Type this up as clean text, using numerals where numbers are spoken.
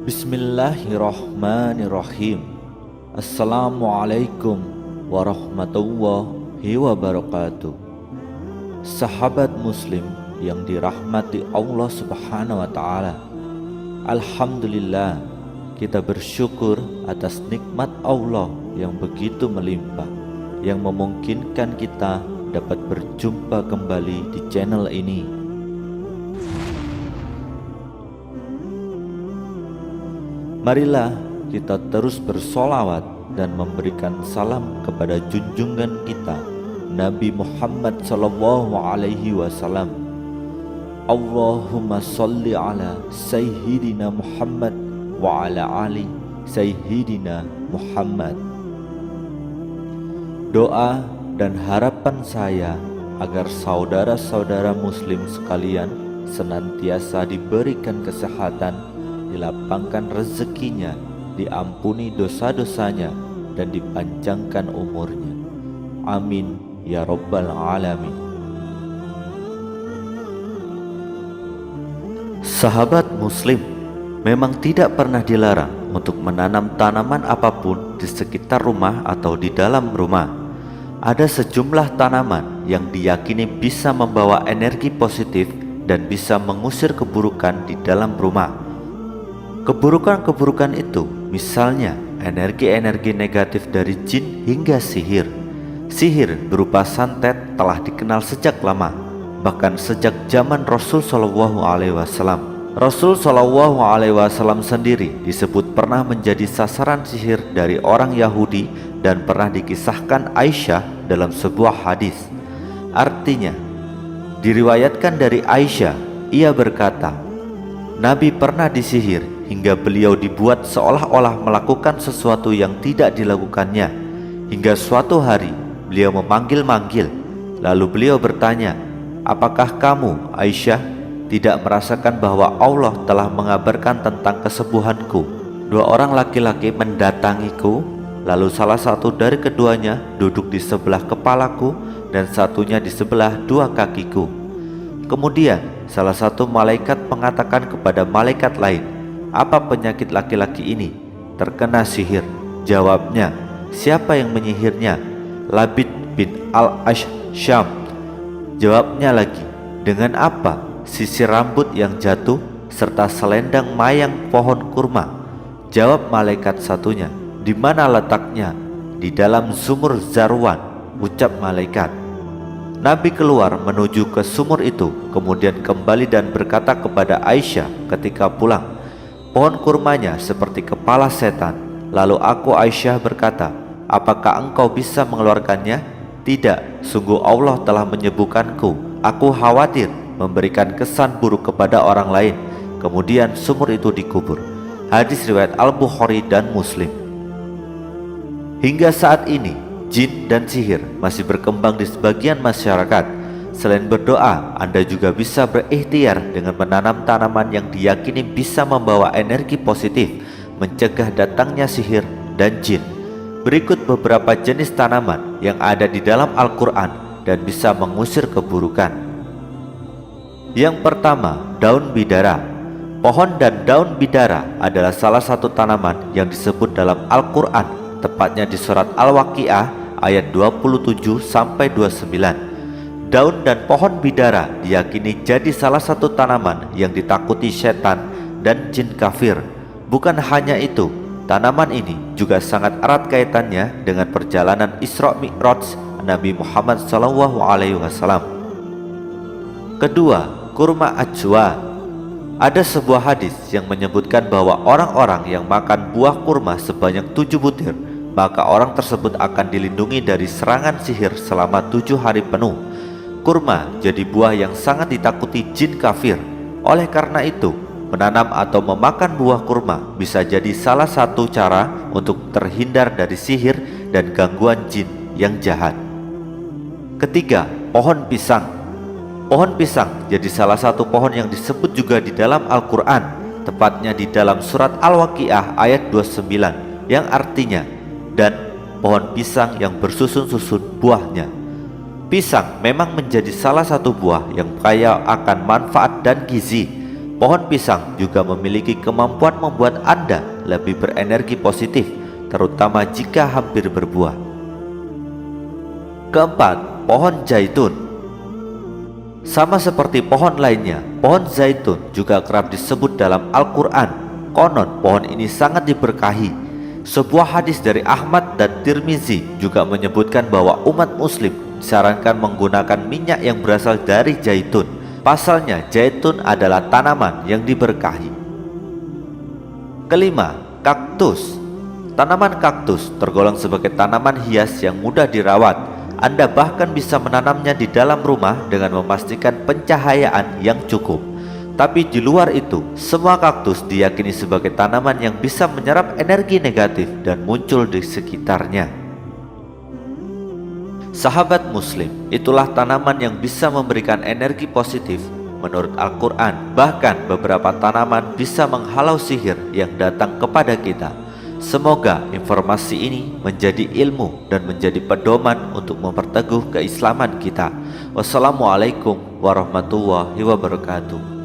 Bismillahirrahmanirrahim. Assalamualaikum warahmatullahi wabarakatuh. Sahabat muslim yang dirahmati Allah subhanahu wa ta'ala, alhamdulillah, kita bersyukur atas nikmat Allah yang begitu melimpah, yang memungkinkan kita dapat berjumpa kembali di channel ini. Marilah kita terus bersolawat dan memberikan salam kepada junjungan kita Nabi Muhammad sallallahu alaihi wasallam. Allahumma sholli ala Sayyidina Muhammad wa ala ali Sayyidina Muhammad. Doa dan harapan saya agar saudara-saudara muslim sekalian senantiasa diberikan kesehatan, dilapangkan rezekinya, diampuni dosa-dosanya, dan dipanjangkan umurnya. Amin ya rabbal alamin. Sahabat muslim, memang tidak pernah dilarang untuk menanam tanaman apapun di sekitar rumah atau di dalam rumah. Ada sejumlah tanaman yang diyakini bisa membawa energi positif dan bisa mengusir keburukan di dalam rumah. Keburukan-keburukan itu misalnya energi-energi negatif dari jin hingga sihir. Sihir berupa santet telah dikenal sejak lama, bahkan sejak zaman Rasul Shallallahu Alaihi Wasallam. Rasul Shallallahu Alaihi Wasallam sendiri disebut pernah menjadi sasaran sihir dari orang Yahudi dan pernah dikisahkan Aisyah dalam sebuah hadis. Artinya, diriwayatkan dari Aisyah, ia berkata, Nabi pernah disihir hingga beliau dibuat seolah-olah melakukan sesuatu yang tidak dilakukannya. Hingga suatu hari beliau memanggil-manggil, lalu beliau bertanya, apakah kamu, Aisyah, tidak merasakan bahwa Allah telah mengabarkan tentang kesembuhanku? Dua orang laki-laki mendatangiku, lalu salah satu dari keduanya duduk di sebelah kepalaku dan satunya di sebelah dua kakiku. Kemudian salah satu malaikat mengatakan kepada malaikat lain, apa penyakit laki-laki ini? Terkena sihir. Jawabnya, siapa yang menyihirnya? Labid bin al-Ashsham. Jawabnya lagi, dengan apa? Sisir rambut yang jatuh serta selendang mayang pohon kurma. Jawab malaikat satunya, di mana letaknya? Di dalam sumur Zarwan, ucap malaikat. Nabi keluar menuju ke sumur itu, kemudian kembali dan berkata kepada Aisyah ketika pulang, pohon kurmanya seperti kepala setan. Lalu aku Aisyah berkata, apakah engkau bisa mengeluarkannya? Tidak, sungguh Allah telah menyembuhkanku. Aku khawatir memberikan kesan buruk kepada orang lain. Kemudian sumur itu dikubur. Hadis riwayat Al-Bukhari dan Muslim. Hingga saat ini jin dan sihir masih berkembang di sebagian masyarakat. Selain berdoa, Anda juga bisa berikhtiar dengan menanam tanaman yang diyakini bisa membawa energi positif, mencegah datangnya sihir dan jin. Berikut beberapa jenis tanaman yang ada di dalam Al-Quran dan bisa mengusir keburukan. Yang pertama, daun bidara. Pohon dan daun bidara adalah salah satu tanaman yang disebut dalam Al-Quran, tepatnya di surat Al-Waqiah ayat 27-29. Daun dan pohon bidara diyakini jadi salah satu tanaman yang ditakuti setan dan jin kafir. Bukan hanya itu, tanaman ini juga sangat erat kaitannya dengan perjalanan Isra Mi'raj Nabi Muhammad SAW. Kedua, kurma ajwa. Ada sebuah hadis yang menyebutkan bahwa orang-orang yang makan buah kurma sebanyak 7 butir, maka orang tersebut akan dilindungi dari serangan sihir selama 7 hari penuh. Kurma jadi buah yang sangat ditakuti jin kafir. Oleh karena itu, menanam atau memakan buah kurma bisa jadi salah satu cara untuk terhindar dari sihir dan gangguan jin yang jahat. Ketiga, pohon pisang. Pohon pisang jadi salah satu pohon yang disebut juga di dalam Al-Quran, tepatnya di dalam surat Al-Waqiah ayat 29, yang artinya, dan pohon pisang yang bersusun-susun buahnya. Pisang memang menjadi salah satu buah yang kaya akan manfaat dan gizi. Pohon pisang juga memiliki kemampuan membuat Anda lebih berenergi positif, terutama jika hampir berbuah. Keempat, pohon zaitun. Sama seperti pohon lainnya, pohon zaitun juga kerap disebut dalam Al-Quran. Konon pohon ini sangat diberkahi. Sebuah hadis dari Ahmad dan Tirmizi juga menyebutkan bahwa umat muslim disarankan menggunakan minyak yang berasal dari zaitun. Pasalnya, zaitun adalah tanaman yang diberkahi. Kelima, kaktus. Tanaman kaktus tergolong sebagai tanaman hias yang mudah dirawat. Anda bahkan bisa menanamnya di dalam rumah dengan memastikan pencahayaan yang cukup. Tapi di luar itu, semua kaktus diyakini sebagai tanaman yang bisa menyerap energi negatif dan muncul di sekitarnya. Sahabat muslim, itulah tanaman yang bisa memberikan energi positif menurut Al-Quran. Bahkan beberapa tanaman bisa menghalau sihir yang datang kepada kita. Semoga informasi ini menjadi ilmu dan menjadi pedoman untuk memperteguh keislaman kita. Wassalamualaikum warahmatullahi wabarakatuh.